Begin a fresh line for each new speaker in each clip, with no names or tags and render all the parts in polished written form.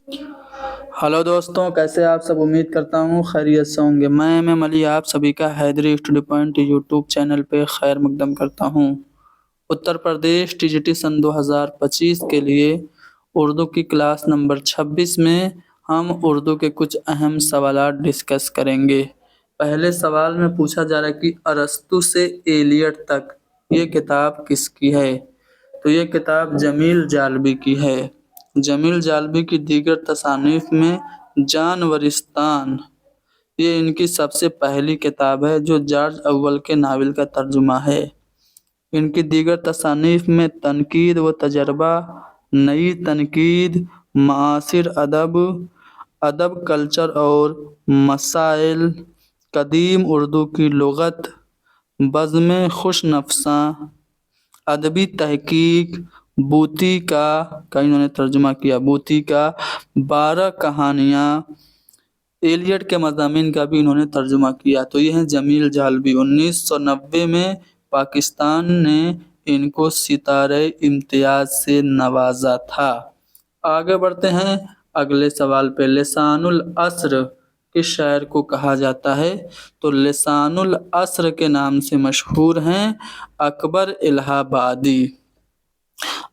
Hello दोस्तों, कैसे आप सब। उम्मीद करता हूँ खैरियत से होंगे। मैं अली आप सभी का Haidri study point YouTube channel पे खैर मकदम करता हूँ। उत्तर प्रदेश टीजीटी सन 2025 के लिए उर्दू की क्लास नंबर 26 में हम उर्दू के कुछ अहम सवालात डिस्कस करेंगे। पहले सवाल में पूछा जा रहा है कि अरस्तू से एलियट तक ये किताब किसकी है। तो ये किताब जमील जालबी की है। जमील जालबी की दीगर तसानीफ में जानवरिस्तान ये इनकी सबसे पहली किताब है जो जॉर्ज अव्वल के नावल का तर्जुमा है। इनकी दीगर तसानीफ में तनकीद व तजर्बा, नई तनकीद, मासिर अदब, अदब कल्चर और मसाइल, कदीम उर्दू की लुगत, बज़्म खुश नफ्सा, अदबी तहकीक, बूती का इन्होंने तर्जुमा किया, बूती का 12 कहानियाँ, एलियट के मज़ामीन का भी इन्होंने तर्जुमा किया। तो ये हैं जमील जालबी। 1990 में पाकिस्तान ने इनको सितारे इम्तियाज से नवाजा था। आगे बढ़ते हैं अगले सवाल पे। लिसानुल अस्र किस शायर को कहा जाता है। तो लिसानुल अस्र के नाम से मशहूर हैं अकबर इलाहाबादी।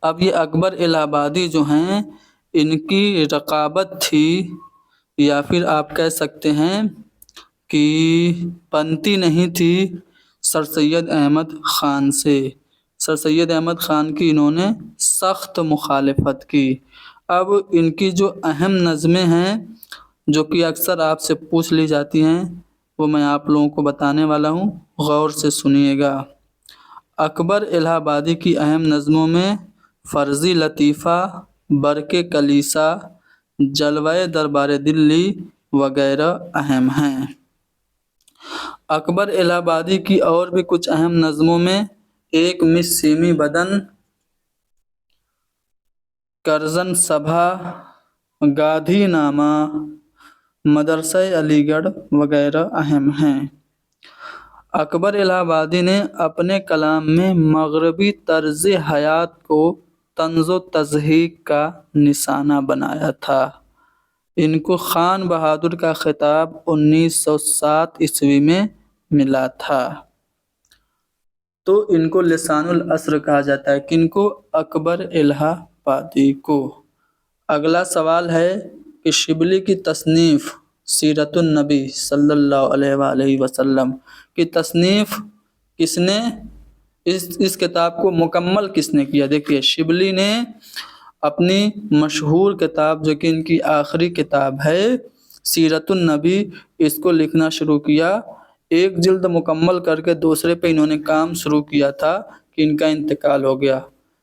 अब ये अकबर इलाहाबादी जो हैं इनकी रकाबत थी, या फिर आप कह सकते हैं कि पंती नहीं थी सर सैयद अहमद ख़ान से। सर सैयद अहमद ख़ान की इन्होंने सख्त मुखालफत की। अब इनकी जो अहम नज़में हैं जो कि अक्सर आपसे पूछ ली जाती हैं वो मैं आप लोगों को बताने वाला हूँ, गौर से सुनिएगा। अकबर इलाहाबादी की अहम नज़मों में फ़र्ज़ी लतीफ़ा, बरके कलीसा, जलवाए दरबार दिल्ली वगैरह अहम हैं। अकबर इलाहाबादी की और भी कुछ अहम नज़मों में एक मिस्सीमी बदन, करजन सभा, गाधी नामा, मदरसा अलीगढ़ वगैरह अहम हैं। अकबर इलाहाबादी ने अपने कलाम में मगरबी तर्ज हयात को तंज़ो तज़हीक का निशाना बनाया था। इनको खान बहादुर का खिताब 1907 ईस्वी में मिला था। तो इनको लिसानुल अस्र कहा जाता है। किनको? अकबर इलाहाबादी को। अगला सवाल है कि शिबली की तसनीफ़ सीरतुन नबी सल्लल्लाहु अलैहि वसल्लम की तसनीफ़ किसने, इस किताब को मुकम्मल किसने किया। देखिए, शिबली ने अपनी मशहूर किताब जो कि इनकी आखिरी किताब है सीरतुन नबी, इसको लिखना शुरू किया। एक जिल्द मुकम्मल करके दूसरे पे इन्होंने काम शुरू किया था कि इनका इंतकाल हो गया।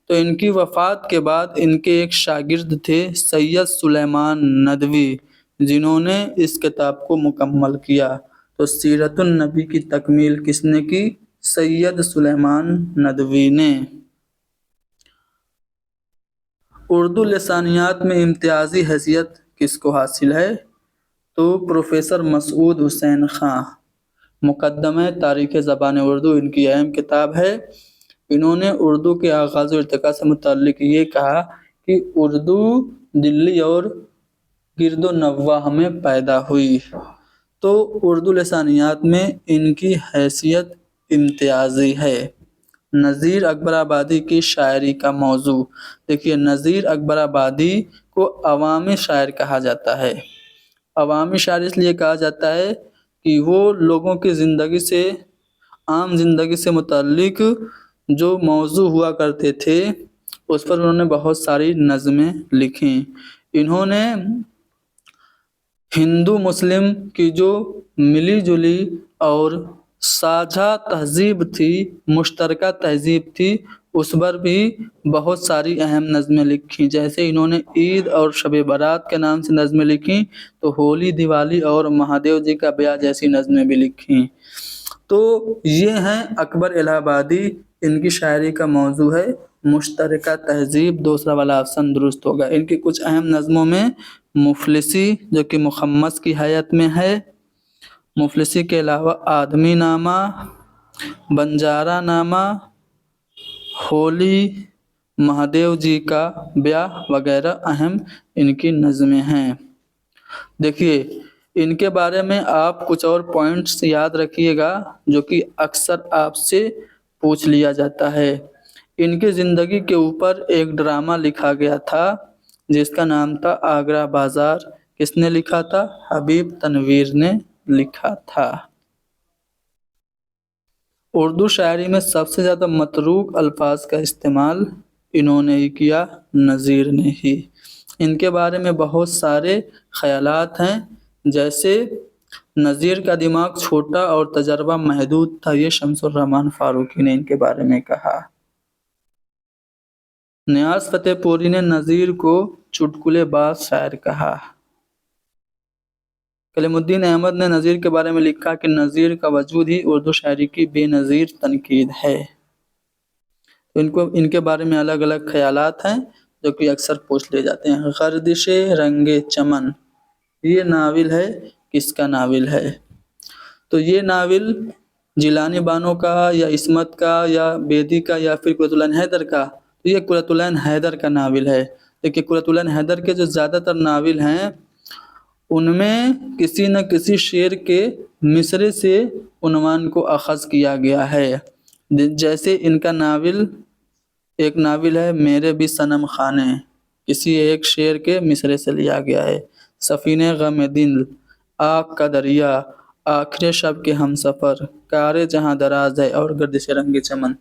तो इनकी वफ़ात के बाद इनके एक शागिर्द थे सैयद सुलेमान नदवी, जिन्होंने इस किताब को मुकम्मल किया। तो सीरतुन नबी की तकमील किसने की? सैयद सुलेमान नदवी ने। उर्दू लिसानियात में इम्तियाज़ी हैसियत किसको हासिल है। तो प्रोफेसर मसूद हुसैन ख़ां। मुक़द्दमे तारीख़ ज़बान उर्दू इनकी अहम किताब है। इन्होंने उर्दू के आगाज़ और इर्तिक़ा से मुतल्लिक़ ये कहा कि उर्दू दिल्ली और गिरदो नवाह में पैदा हुई। तो उर्दू लिसानियात में इनकी हैसियत इम्तियाज़ी है। नज़ीर अकबराबादी की शायरी का मौजू। देखिए, नज़ीर अकबराबादी को अवामी शायर कहा जाता है। अवामी शायर इसलिए कहा जाता है कि वो लोगों की ज़िंदगी से, आम ज़िंदगी से मुतल्लिक जो मौजू हुआ करते थे उस पर उन्होंने बहुत सारी नज़में लिखी। इन्होंने हिंदू मुस्लिम की जो मिली जुली और साझा तहज़ीब थी, मुश्तरका तहज़ीब थी, उस पर भी बहुत सारी अहम नज़में लिखी। जैसे इन्होंने ईद और शब बारात के नाम से नज़में लिखी, तो होली, दिवाली और महादेव जी का ब्याह जैसी नज़में भी लिखी। तो ये हैं अकबर इलाहाबादी। इनकी शायरी का मौजू है मुश्तरका तहज़ीब। दूसरा वाला ऑप्शन दुरुस्त होगा। इनकी कुछ अहम नज़मों में मुफलिसी जो कि मुखम्मस की हैयत में है, मुफलिसी के अलावा आदमी नामा, बंजारा नामा, होली, महादेव जी का ब्याह वगैरह अहम इनकी नज़में हैं। देखिए, इनके बारे में आप कुछ और पॉइंट्स याद रखिएगा जो कि अक्सर आपसे पूछ लिया जाता है। इनकी ज़िंदगी के ऊपर एक ड्रामा लिखा गया था जिसका नाम था आगरा बाजार। किसने लिखा था? हबीब तनवीर ने लिखा था। उर्दू शायरी में सबसे ज़्यादा मतरूक अल्फाज का इस्तेमाल इन्होंने ही किया, नज़ीर ने ही। इनके बारे में बहुत सारे ख़यालात हैं, जैसे नज़ीर का दिमाग छोटा और तजर्बा महदूद था, ये शम्सुर रहमान फारूकी ने इनके बारे में कहा। नियाज़ फतेहपुरी ने नज़ीर को चुटकुलेबाज शायर कहा। कलीमुद्दीन अहमद ने नज़ीर के बारे में लिखा कि नज़ीर का वजूद ही उर्दू शायरी की बेनज़ीर तनकीद है। तो इनके बारे में अलग अलग ख्यालात हैं जो कि अक्सर पूछ लिए जाते हैं। गर्दिशे रंगे चमन, ये नावल है, किसका नावल है? तो ये नावल जिलानी बानो का या इस्मत का या बेदी का या फिर कुरतुलैन हैदर का? तो ये कुरतुलैन हैदर का नावल है। देखिए, कुरतुलैन हैदर के जो ज़्यादातर नावल हैं उनमें किसी न किसी शेर के मिसरे से उन्वान को अख़ज़ किया गया है। जैसे इनका नावल, एक नावल है मेरे भी सनम खाने, किसी एक शेर के मिसरे से लिया गया है। सफ़ीने ग़म दिल, आग का दरिया, आखिर शब के हम सफ़र, कारे जहाँ दराज है और गर्दिश रंग चमन,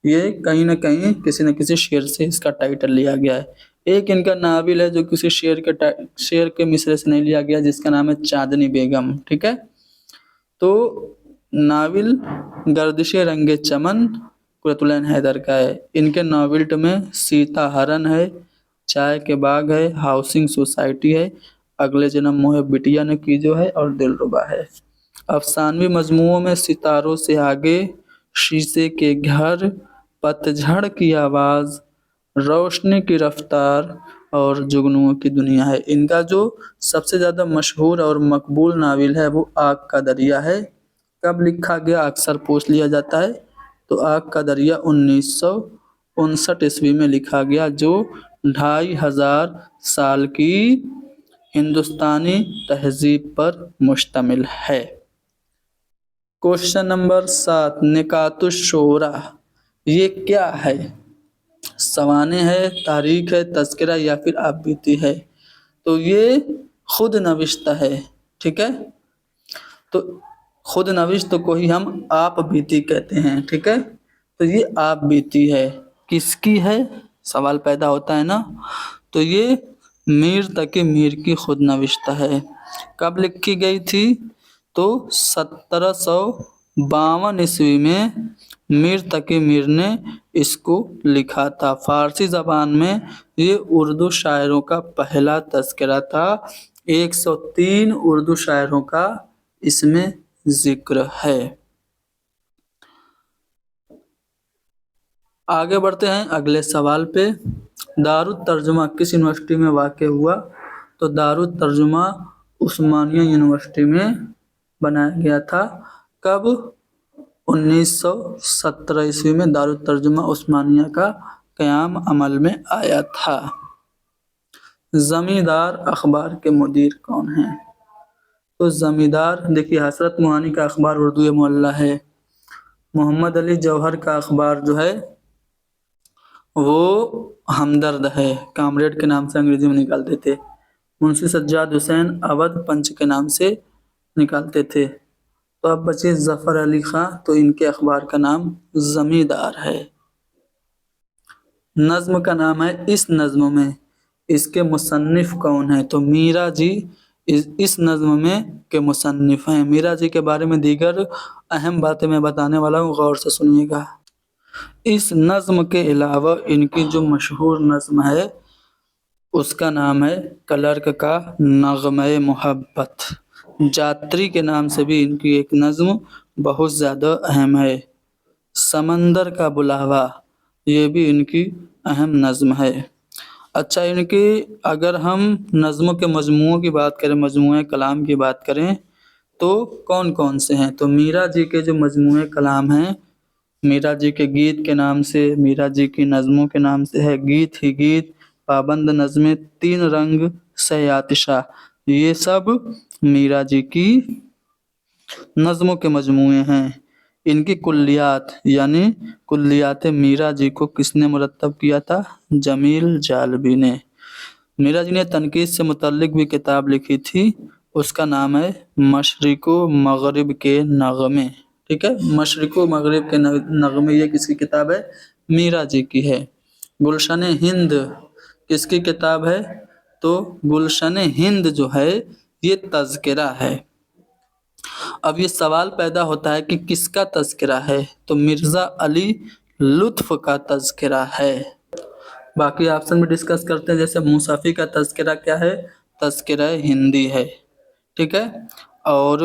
ये कहीं ना कहीं किसी न किसी शेर से इसका टाइटल लिया गया है। एक इनका नावल है जो किसी शेर के मिसरे से नहीं लिया गया, जिसका नाम है चांदनी बेगम। ठीक है, तो नावल गर्दिश रंगे चमन कुरतुलैन हैदर का है। इनके नावल में सीता हरन है, चाय के बाग है, हाउसिंग सोसाइटी है, अगले जन्म मोहे बिटिया ने कीजो है और दिलरुबा है। अफसानवी मजमुओं में सितारों से आगे, शीशे के घर, पतझड़ की आवाज़, रोशनी की रफ्तार और जुगनुओं की दुनिया है। इनका जो सबसे ज़्यादा मशहूर और मकबूल नावल है वो आग का दरिया है। कब लिखा गया अक्सर पूछ लिया जाता है। तो आग का दरिया 1959 ईस्वी में लिखा गया, जो 2500 साल की हिंदुस्तानी तहजीब पर मुश्तमिल है। क्वेश्चन नंबर 7, निकातुश शोरा, ये क्या है? सवाने है, तारीख है, तज़किरा या फिर आप बीती है? तो ये खुद नविश्त है। ठीक है, तो खुद नविश्त को ही हम आप बीती कहते हैं। ठीक है, तो ये आप बीती है, किसकी है सवाल पैदा होता है ना। तो ये मीर तकी मीर की खुद नविश्त है। कब लिखी गई थी? तो 1752 ईस्वी में मीर तकी मीर ने इसको लिखा था। फारसी ज़बान में ये उर्दू शायरों का पहला तज़किरा था। 103 उर्दू शायरों का इसमें जिक्र है। आगे बढ़ते हैं अगले सवाल पे। दारुत तर्जुमा किस यूनिवर्सिटी में वाक़ हुआ? तो दारुत तर्जुमा उस्मानिया यूनिवर्सिटी में बनाया गया था। कब? 1917 ईस्वी में दारुत तर्जुमा उस्मानिया का क़याम अमल में आया था। ज़मींदार अखबार के मुदीर कौन हैं? तो ज़मींदार, देखिए, हसरत मुहानी का अखबार उर्दू मोहल्ला है। मोहम्मद अली जौहर का अखबार जो है वो हमदर्द है, कामरेड के नाम से अंग्रेजी में निकालते थे। मुंशी सज्जाद हुसैन अवध पंच के नाम से निकालते थे। तो अब बचे ज़फ़र अली ख़ां, तो इनके अखबार का नाम ज़मींदार है। नज़्म का नाम है इस नज़्म में, इसके मुसन्निफ़ कौन है? तो मीरा जी इस नज़्म में के मुसन्निफ़ हैं। मीरा जी के बारे में दीगर अहम बातें मैं बताने वाला हूँ, गौर से सुनिएगा। इस नज़्म के अलावा इनकी जो मशहूर नज़्म है उसका नाम है क्लर्क का नग़्मे मोहब्बत। जात्री के नाम से भी इनकी एक नज़्म बहुत ज़्यादा अहम है। समंदर का बुलावा, ये भी इनकी अहम नज़्म है। अच्छा, इनकी अगर हम नज़्मों के मजमूओं की बात करें, मजमूए कलाम की बात करें, तो कौन कौन से हैं? तो मीरा जी के जो मजमूए कलाम हैं, मीरा जी के गीत के नाम से, मीरा जी की नज़मों के नाम से है। गीत ही गीत, पाबंद नज़में, तीन रंग से आतिशा, ये सब मीरा जी की नज़मों के मजमूए हैं। इनकी कुल्लियात यानी कुल्लियात मीरा जी को किसने मुरत्तब किया था? जमील जालबी ने। मीरा जी ने तनकीद से मुतल्लिक भी किताब लिखी थी, उसका नाम है मशरिको मगरिब के नगमे। ठीक है, मशरिको मगरिब के नगमे, ये किसकी किताब है? मीरा जी की है। गुलशन हिंद किसकी किताब है? तो गुलशन हिंद जो है ये तज़किरा है। अब ये सवाल पैदा होता है कि किसका तज़किरा है? तो मिर्ज़ा अली लुत्फ़ का तज़किरा है। बाकी ऑप्शन में डिस्कस करते हैं। जैसे मूसफ़ी का तज़किरा क्या है? तज़किरा हिंदी है। ठीक है, और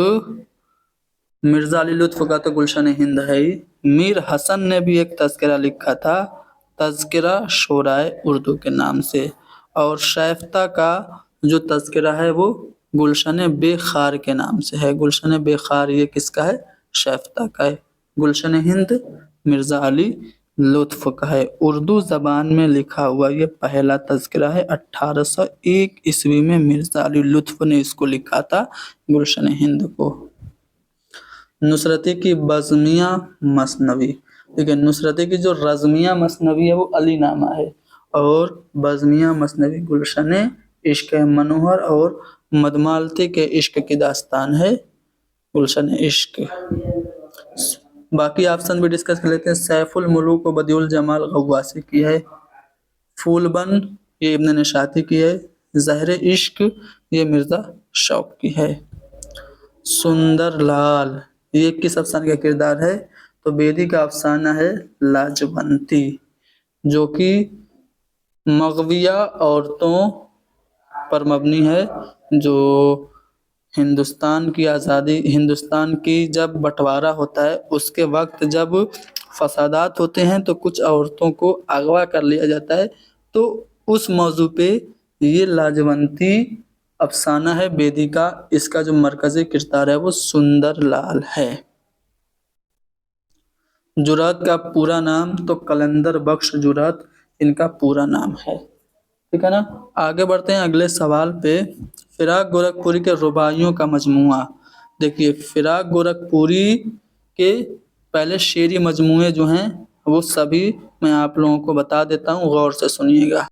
मिर्ज़ा अली लुत्फ़ का तो गुलशन हिंद है ही। मीर हसन ने भी एक तज़किरा लिखा था, तज़किरा शोराए उर्दू के नाम से। और शैफ्ता का जो तज़किरा है वो गुलशन बेखार के नाम से है। गुलशन बेखार ये किसका है? शैफ्ता का है। गुलशन हिंद मिर्ज़ा अली लुत्फ़ का है। उर्दू ज़बान में लिखा हुआ ये पहला तज़किरा है। 1801 ईस्वी में मिर्ज़ा अली लुत्फ़ ने इसको लिखा था, गुलशन हिंद को। नुसरती की बज़मिया मसनवी, ठीक है, नुसरती की जो रज़मिया मसनवी है वो अली नामा है, और बज़मिया मसनवी गुलशन इश्क मनोहर और मदमालती के इश्क की दास्तान है, गुलशन इश्क। बाकी ऑप्शन भी डिस्कस कर लेते हैं। सैफुल मुलूक व बदिउल जमाल गव्वासी की है। फूलबन ये इब्न निशाती की है। ज़हर इश्क ये मिर्ज़ा शौक की है। सुंदर लाल ये किस अफसाने का किरदार है? तो बेदी का अफसाना है लाजवंती, जो कि मगविया औरतों पर मबनी है। जो हिंदुस्तान की आज़ादी, हिंदुस्तान की जब बंटवारा होता है उसके वक्त जब फसादात होते हैं तो कुछ औरतों को अगवा कर लिया जाता है, तो उस मौजू पे ये लाजवंती अफसाना है बेदी का। इसका जो मरकज़ी किरदार है वो सुंदर लाल है। जुरात का पूरा नाम तो कलंदर बख्श जुरात इनका पूरा नाम है। ठीक है ना, आगे बढ़ते हैं अगले सवाल पे। फिराक गोरखपुरी के रुबाइयों का मजमुआ। देखिए, फिराक गोरखपुरी के पहले शेरी मजमुए जो हैं वो सभी मैं आप लोगों को बता देता हूँ, गौर से सुनिएगा।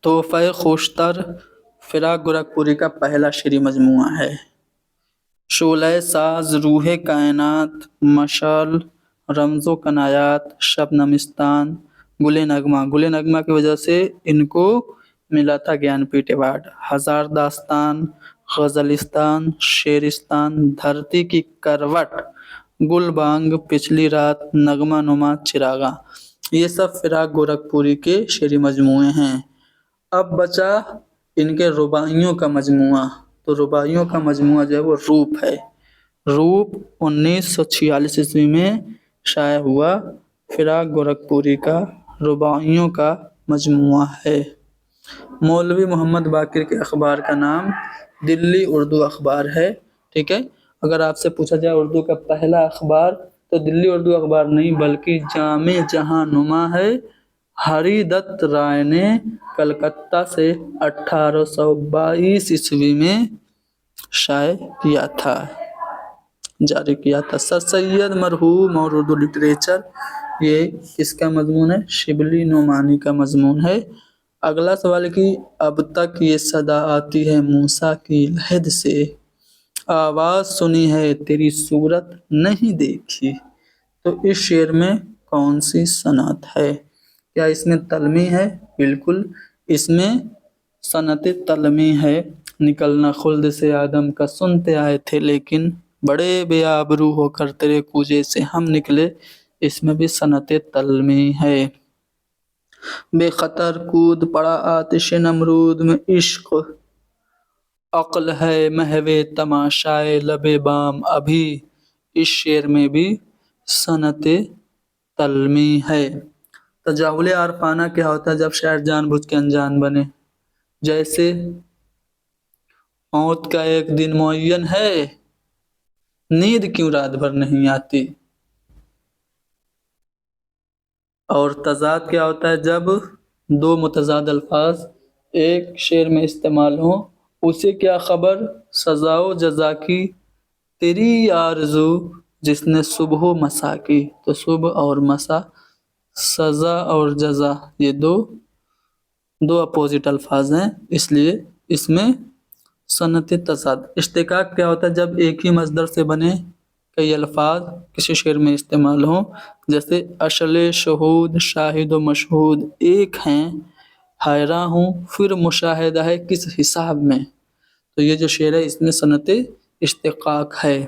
तोहफ़े खुशतर फिराक गोरखपुरी का पहला शेरी मजमुआ है। शोले साज, रूहे कायनात, मशाल, रमज़ो कनायात, शबनमिस्तान, गुले नगमा। गुले नगमा की वजह से इनको मिला था ज्ञानपीठ अवार्ड। हजार दास्तान, गज़लिस्तान, शेरिस्तान, धरती की करवट, गुलबांग, पिछली रात, नगमा नुमा, चिरागा, ये सब फिराक गोरखपुरी के शेरी मजमूए हैं। अब बचा इनके रुबाइयों का मजमुआ। तो रुबाइयों का मजमुआ जो है वो रूप है। रूप 1946 ईस्वी में शाया हुआ फिराक गोरखपुरी का रुबाइयों का मजमुआ है। मौलवी मोहम्मद बाकिर के अखबार का नाम दिल्ली उर्दू अखबार है। ठीक है, अगर आपसे पूछा जाए उर्दू का पहला अखबार तो दिल्ली उर्दू अखबार नहीं बल्कि जामे जहां नुमा है। हरिदत्त राय ने कलकत्ता से 1822 ईस्वी में शाये किया था, जारी किया था। सर सैयद मरहूम और उर्दू लिटरेचर, ये किसका मजमून है? शिबली नोमानी का मजमून है। अगला सवाल कि अब तक ये सदा आती है मूसा की लहद से, आवाज़ सुनी है तेरी सूरत नहीं देखी। तो इस शेर में कौन सी सनत है? क्या इसमें तलमी है? बिल्कुल, इसमें सनत तलमी है। निकलना खुल्द से आदम का सुनते आए थे, लेकिन बड़े बेआबरू होकर तेरे कूजे से हम निकले, इसमें भी सनत तलमी है। बेखतर कूद पड़ा आतिश नमरूद में इश्क, अक्ल है महवे तमाशाए लबे बाम अभी, इस शेर में भी सनत तलमी है। तजाहुल आरफाना क्या होता है? जब शायर जानबूझ के अनजान बने। जैसे मौत का एक दिन मुअय्यन है, नींद क्यों रात भर नहीं आती। اور تضاد کیا ہوتا ہے؟ جب دو متضاد الفاظ ایک شعر میں استعمال ہوں، اسے کیا خبر سزا و جزا کی، تیری آرزو جس نے صبح و مسا کی، تو صبح اور مسا، سزا اور جزا، یہ دو اپوزٹ الفاظ ہیں، اس لیے اس میں صنعت تضاد۔ اشتقاق کیا ہوتا ہے؟ جب ایک ہی مصدر سے بنے کئی الفاظ کسی شعر میں استعمال ہوں، جیسے اشل شہود، شاہد و مشہود ایک ہیں، حیراں ہوں پھر مشاہدہ ہے کس حساب میں، تو یہ جو شعر ہے اس میں صنعت اشتقاق ہے۔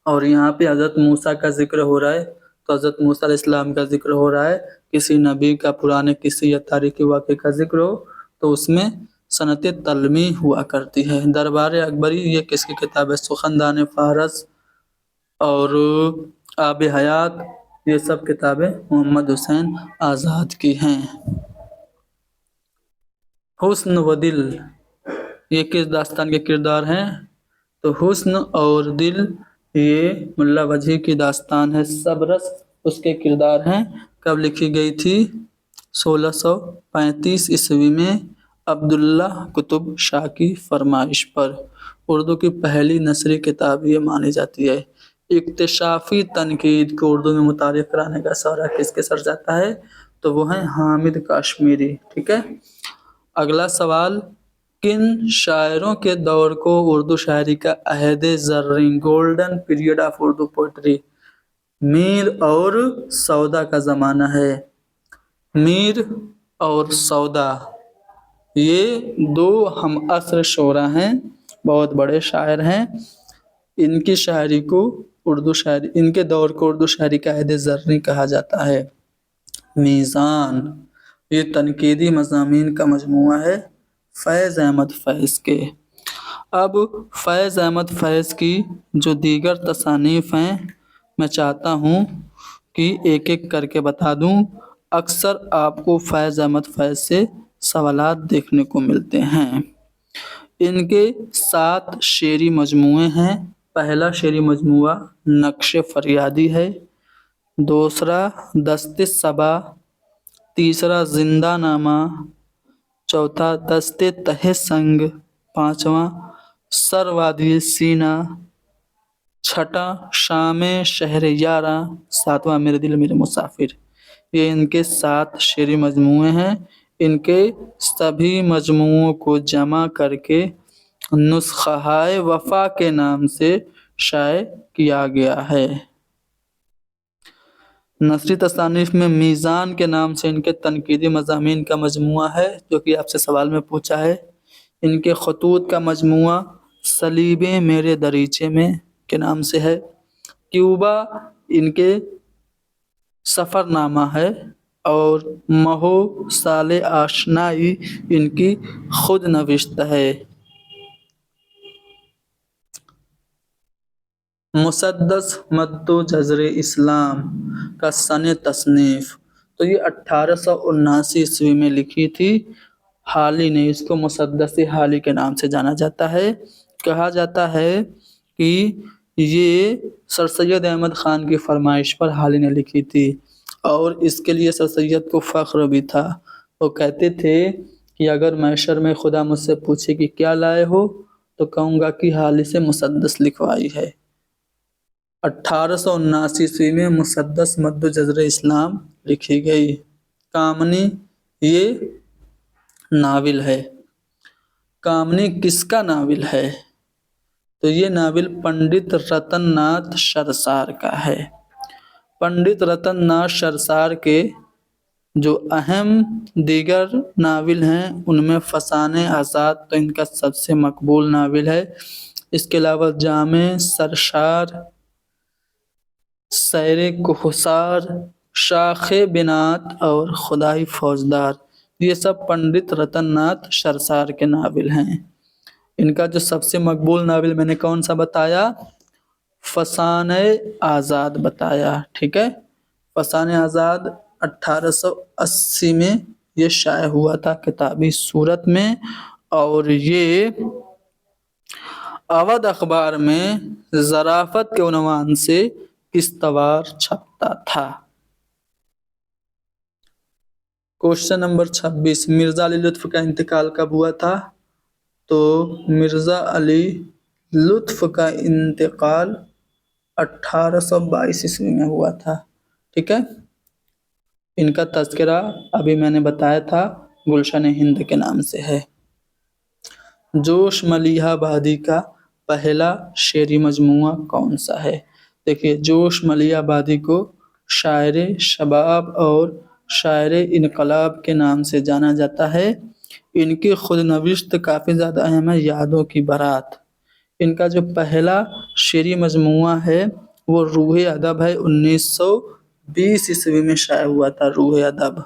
اور یہاں پہ حضرت موسیٰ کا ذکر ہو رہا ہے، تو حضرت موسیٰ علیہ السلام کا ذکر ہو رہا ہے، کسی نبی کا پرانے کسی یا تاریخی واقعے کا ذکر ہو تو اس میں صنعت تلمیح ہوا کرتی ہے۔ دربار اکبری یہ کس کی کتاب ہے؟ سخندان فہرست اور آب حیات، یہ سب کتابیں محمد حسین آزاد کی ہیں۔ حسن و دل یہ کس داستان کے کردار ہیں؟ تو حسن اور دل یہ ملا وجہی کی داستان ہے، صبرس اس کے کردار ہیں۔ کب لکھی گئی تھی؟ 1635 عیسوی میں عبداللہ قطب شاہ کی فرمائش پر۔ اردو کی پہلی نثری کتاب یہ مانی جاتی ہے۔ اکتشافی تنقید کو اردو میں متعارف کرانے کا سہرا کس کے سر جاتا ہے؟ تو وہ ہیں حامد کاشمیری، ٹھیک ہے۔ اگلا سوال، کن شاعروں کے دور کو اردو شاعری کا عہد زرین، golden period of Urdu poetry, Mir اور سودا کا زمانہ ہے؟ میر اور سودا یہ دو ہم عصر شعراء ہیں، بہت بڑے شاعر ہیں، ان کی شاعری کو اردو شاعری، ان کے دور کو اردو شاعری کا عہد زرین کہا جاتا ہے۔ میزان یہ تنقیدی مضامین کا مجموعہ ہے فیض احمد فیض کے۔ اب فیض احمد فیض کی جو دیگر تصانیف ہیں میں چاہتا ہوں کہ ایک ایک کر کے بتا دوں۔ اکثر آپ کو فیض احمد فیض سے سوالات دیکھنے کو ملتے ہیں۔ ان کے 7 شعری مجموعے ہیں۔ پہلا شعری مجموعہ نقش فریادی ہے، دوسرا دست صبا، تیسرا زندہ نامہ، چوتھا دست تہ سنگ، پانچواں سر وادی سینہ، چھٹا شام شہر یاراں، ساتواں میرے دل میرے مسافر۔ یہ ان کے 7 شعری مجموعے ہیں۔ ان کے سبھی مجموعوں کو جمع کر کے نسخہ وفا کے نام سے شائع کیا گیا ہے۔ نثری تصانیف میں میزان کے نام سے ان کے تنقیدی مضامین کا مجموعہ ہے، جو کہ آپ سے سوال میں پوچھا ہے۔ ان کے خطوط کا مجموعہ صلیبیں میرے دریچے میں کے نام سے ہے۔ کیوبا ان کے سفر نامہ ہے، اور مہو سال آشنائی ان کی خود نوشت ہے۔ مسدس مد و جزر اسلام کا سن تصنیف، تو یہ 1879 عیسوی میں لکھی تھی۔ حالی نے اس کو مسدس حالی کے نام سے جانا جاتا ہے۔ کہا جاتا ہے کہ یہ سر سید احمد خان کی فرمائش پر حالی نے لکھی تھی، اور اس کے لیے سر سید کو فخر بھی تھا۔ وہ کہتے تھے کہ اگر محشر میں خدا مجھ سے پوچھے کہ کیا لائے ہو تو کہوں گا کہ حالی سے مسدس لکھوائی ہے۔ 1879 عیسوی میں مسدس مد و جزر اسلام لکھی گئی۔ کامنی یہ ناول ہے۔ کامنی کس کا ناول ہے؟ تو یہ ناول پنڈت رتن ناتھ شرسار کا ہے۔ پنڈت رتن ناتھ شرسار کے جو اہم دیگر ناول ہیں ان میں فسانۂ آزاد تو ان کا سب سے مقبول ناول ہے۔ اس کے علاوہ جامِ سرشار، سیر کوہسار، شاخ بنات اور خدائی فوجدار، یہ سب پنڈت رتن ناتھ شرسار کے ناول ہیں۔ ان کا جو سب سے مقبول ناول میں نے کون سا بتایا؟ فسانۂ آزاد بتایا، ٹھیک ہے۔ فسانۂ آزاد 1880 میں یہ شائع ہوا تھا کتابی صورت میں، اور یہ اودھ اخبار میں ظرافت کے عنوان سے استوار چھپتا تھا۔ क्वेश्चन नंबर 26, मिर्जा अली लुत्फ का इंतकाल कब हुआ था? तो मिर्जा अली लुत्फ का इंतकाल 1822 ईस्वी में हुआ था। ठीक है। इनका तज़किरा अभी मैंने बताया था, गुलशन हिंद के नाम से है। जोश मलिहा आबादी का पहला शेरी मजमूआ कौन सा है? देखिए, जोश मलिहा आबादी को शायर शबाब और शायर इनकलाब के नाम से जाना जाता है। इनकी खुद नविश्त काफ़ी ज़्यादा अहम है, यादों की बारात। इनका जो पहला शेरी मजमूआ है वो रूह अदब है, 1920 ईस्वी में शाया हुआ था रूह अदब।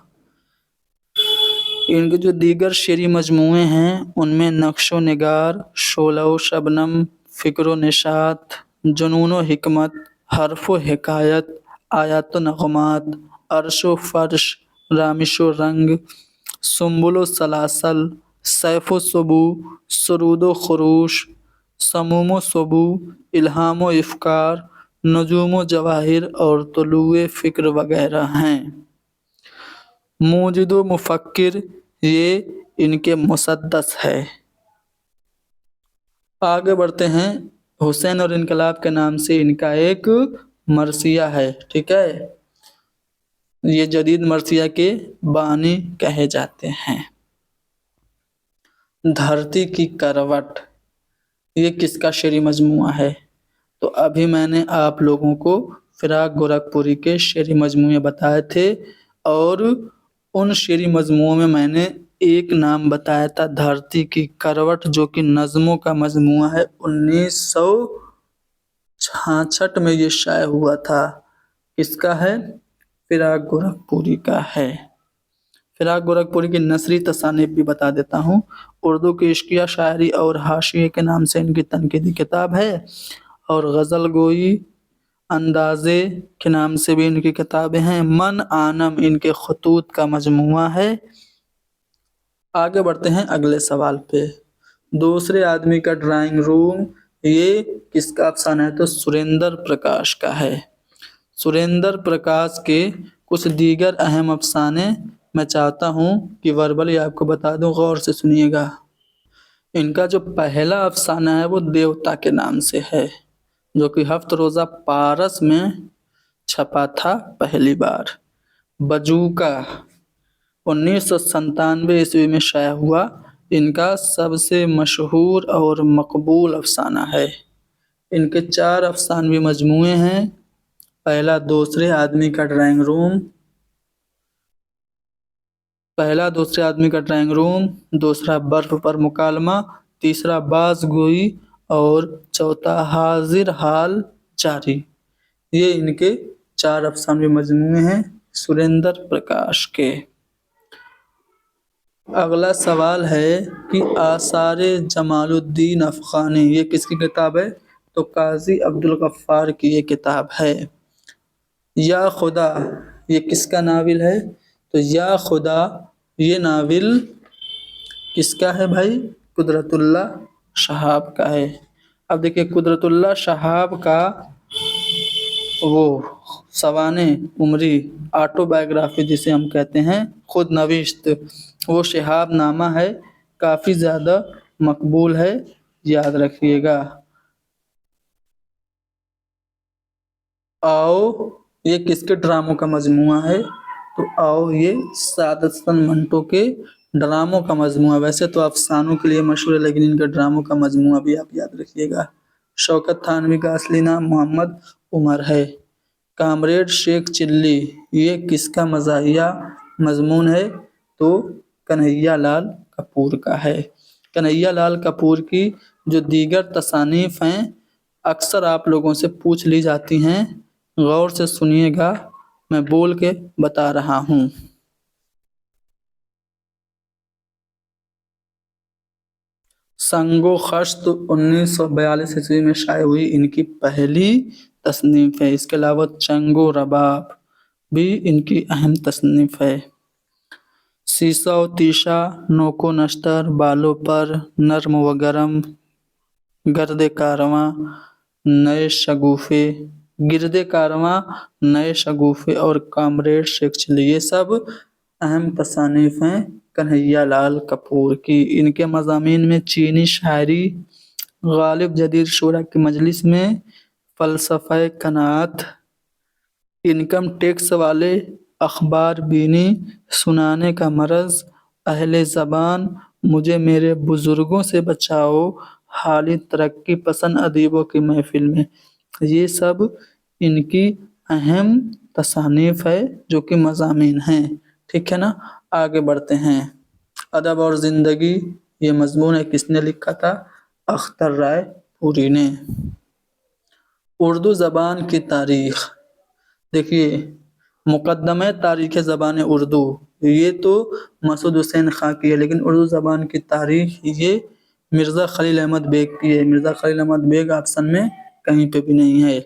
इनके जो दीगर शेरी मजमूए हैं उनमें नक्शो निगार, शोलो शबनम, फ़िक्रो निशात, जुनूनो हिकमत, हर्फो हिकायत, आयातो नगमात, अर्शो फर्श, रामिशो रंग, सुम्बुलो सलासल, सैफो सबू, सुरूदो खुरूश, समूमो सबू, इल्हामो इफ्कार, नजूमो जवाहिर और तुलुए फ़िक्र वगैरह हैं। मूजिदो मुफक्किर ये इनके मुसद्दस है। आगे बढ़ते हैं। हुसैन और इनकलाब के नाम से इनका एक मरसिया है। ठीक है। ये जदीद मरसिया के बानी कहे जाते हैं। धरती की करवट ये किसका शेरी मजमूआ है? तो अभी मैंने आप लोगों को फिराक गोरखपुरी के शेरी मजमूए बताए थे और उन शेरी मजमूओं में मैंने एक नाम बताया था धरती की करवट, जो कि नज़मों का मजमूआ है। 1966 में ये शाया हुआ था। किसका है? फिराक गोरखपुरी का है। फिराक गोरखपुरी की नसरी तसानीफ भी बता देता हूँ। उर्दू की इश्किया शायरी और हाशिए के नाम से इनकी तनकीदी किताब है और गज़ल गोई अंदाज़े के नाम से भी इनकी किताबें हैं। मन आनम इनके खतूत का मजमूआ है। आगे बढ़ते हैं अगले सवाल पे। दूसरे आदमी का ड्राइंग रूम ये किसका अफसाना है? तो सुरेंद्र प्रकाश का है। सुरेंद्र प्रकाश के कुछ दीगर अहम अफसाने मैं चाहता हूँ कि वर्बली आपको बता दूँ, गौर से सुनिएगा। इनका जो पहला अफसाना है वो देवता के नाम से है, जो कि हफ्त रोज़ा पारस में छपा था पहली बार। बजूका 1997 ईस्वी में शाया हुआ इनका सबसे मशहूर और मकबूल अफसाना है। इनके 4 अफसानवी मजमूए हैं। पहला दूसरे आदमी का ड्राइंग रूम, दूसरा बर्फ पर मुकालमा, तीसरा बाज गोई और चौथा हाजिर हाल जारी। ये इनके 4 अफसानवी मजमूए हैं सुरेंद्र प्रकाश के। अगला सवाल है कि आसारे जमालुद्दीन अफ़गानी ये किसकी किताब है? तो काजी अब्दुल गफ्फार की ये किताब है। या खुदा ये किसका नाविल है? तो या खुदा ये नाविल किसका है भाई? कुदरतुल्लाह शहाब का है। अब देखिए, कुदरतुल्लाह शहाब का वो सवाने उमरी ऑटोबायोग्राफी जिसे हम कहते हैं, खुद नविश्त, वो शिहाब नामा है, काफ़ी ज़्यादा मकबूल है, याद रखिएगा। आओ ये किसके ड्रामों का मजमूआ है? तो आओ ये सादत हसन मंटो के ड्रामों का मजमूआ। वैसे तो अफसानों के लिए मशहूर है, लेकिन इनके ड्रामों का मजमूआ भी आप याद रखिएगा। शौकत थानवी का असली नाम मोहम्मद उमर है। कामरेड शेख चिल्ली ये किसका मज़ाहिया मजमून है? तो कन्हैया लाल कपूर का है। कन्हैया लाल कपूर की जो दीगर तसानीफ हैं अक्सर आप लोगों से पूछ ली जाती हैं, गौर से सुनिएगा, मैं बोल के बता रहा हूँ। संगो खश्त 1942 ईस्वी में शाये हुई इनकी पहली तसनीफ है। इसके अलावा चंगो रबाब भी इनकी अहम तसनीफ है। सीसा व तीशा, नोको नश्तर, बालों पर, नर्म व गरम, गर्दे कारवां, नए शगुफे, गिरदे कारवां, नए शगुफे और कामरेड शेख चिल्ली, ये सब अहम तसानीफ हैं कन्हैया लाल कपूर की। इनके मज़ामीन में चीनी शायरी, गालिब जदीद शूरा की मजलिस में, फ़लसफ़े कनात, इनकम टैक्स वाले अखबार बीनी, सुनाने का मरज़, अहले ज़बान, मुझे मेरे बुज़ुर्गों से बचाओ, हाली तरक्की पसंद अदीबों की महफिल में। ये सब इनकी अहम तसानीफ़ है जो कि मज़ामीन हैं। ठीक है ना। आगे बढ़ते हैं। अदब और ज़िंदगी, ये मज़मून है किसने लिखा था? अख्तर राय पुरी ने। उर्दू ज़बान की तारीख़, देखिए मुक़द्दमे तारीख़ ज़बान उर्दू, ये तो मसूद हुसैन खां की है, लेकिन उर्दू ज़बान की तारीख़ ये मिर्ज़ा खलील अहमद बेग की है। मिर्ज़ा खलील अहमद बेग ऑप्शन में कहीं पे भी नहीं है।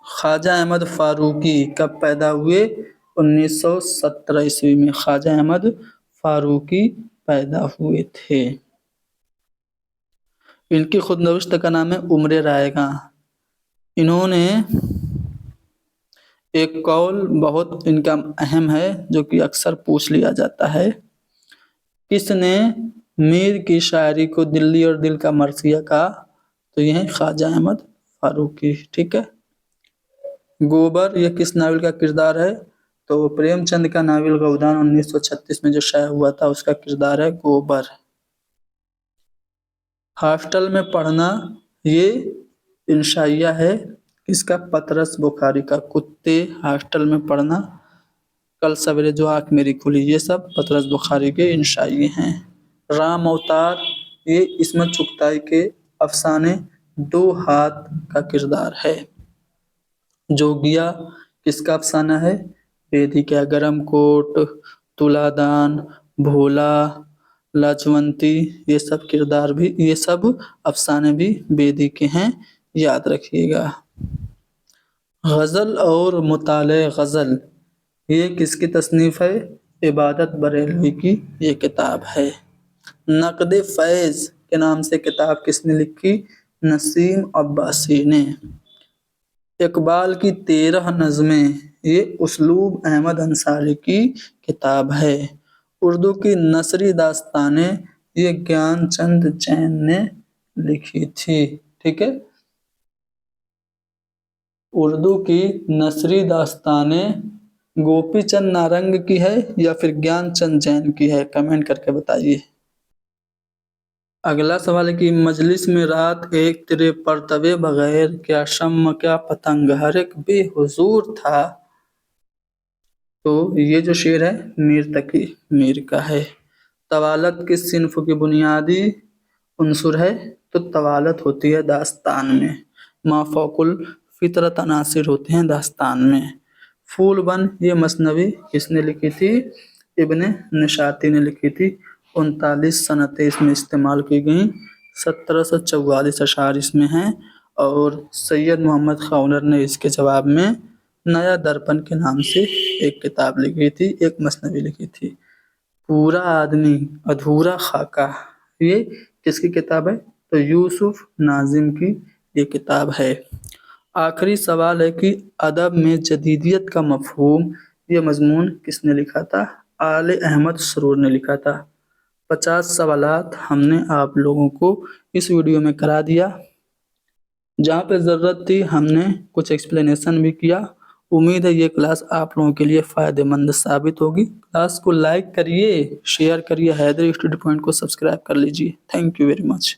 ख्वाजा अहमद फ़ारूक़ी कब पैदा हुए? 1917 ईस्वी में ख्वाजा अहमद फ़ारूक़ी पैदा हुए थे। इनकी खुदनविश्त का नाम है उम्र रायगा। इन्होंने एक कौल बहुत इनका अहम है जो कि अक्सर पूछ लिया जाता है। किसने मीर की शायरी को दिल्ली और दिल का मरसिया कहा? तो यह है ख्वाजा अहमद फ़ारूक़ी। ठीक है। गोबर ये किस नावल का किरदार है? तो प्रेमचंद का नावल गौदान 1936 में जो शाया हुआ था उसका किरदार है गोबर। हॉस्टल में पढ़ना ये इंशाइया है किसका? पतरस बुखारी का। कुत्ते, हॉस्टल में पढ़ना, कल सवेरे जो आँख मेरी खुली, ये सब पतरस बुखारी के इंशाइये हैं। राम अवतार ये इस्मत चुगताई के अफसाने दो हाथ का किरदार है। जोगिया किसका अफसाना है? बेदी का। गरम कोट, तुलादान, भोला, लाजवंती, ये सब किरदार भी, ये सब अफसाने भी बेदी के हैं, याद रखिएगा। गज़ल और मुताले गज़ल ये किसकी तसनीफ़ है? इबादत बरेलवी की ये किताब है। नक़द फैज़ के नाम से किताब किसने लिखी? नसीम अब्बासी ने। इकबाल की 13 नज़में ये उसलूब अहमद अंसारी की किताब है। उर्दू की नसरी दास्तानें ये ज्ञानचंद जैन ने लिखी थी। ठीक है। उर्दू की नसरी दास्तानें गोपी चंद नारंग की है या फिर ज्ञानचंद जैन की है? कमेंट करके बताइए। अगला सवाल है कि मजलिस में रात एक तेरे परतवे बगैर, क्या शम्म क्या पतंग, हर एक बेहुजूर था। तो ये जो शेर है मीर तकी मीर का है। तवालत किस सिन्फ की बुनियादी उन्सुर है? तो तवालत होती है दास्तान में। माफ़ौकुल फितरत अनासिर होते हैं दास्तान में। फूल बन ये मसनवी किसने लिखी थी? इब्ने निशाती ने लिखी थी। 39 सनतें इसमें इस्तेमाल की गई। 1744 अशार इसमें हैं और सैयद मोहम्मद खौलर ने इसके जवाब में नया दर्पण के नाम से एक किताब लिखी थी, एक मसनवी लिखी थी। पूरा आदमी अधूरा खाका ये किसकी किताब है? तो यूसुफ नाजिम की ये किताब है। आखिरी सवाल है कि अदब में जदीदियत का मफ़हूम ये मज़मून किसने लिखा था? आले अहमद सरूर ने लिखा था। 50 सवालात हमने आप लोगों को इस वीडियो में करा दिया। जहाँ पे ज़रूरत थी हमने कुछ एक्सप्लेनेशन भी किया। उम्मीद है ये क्लास आप लोगों के लिए फ़ायदेमंद साबित होगी। क्लास को लाइक करिए, शेयर करिए, हैदरी स्टडी पॉइंट को सब्सक्राइब कर लीजिए। Thank you very much.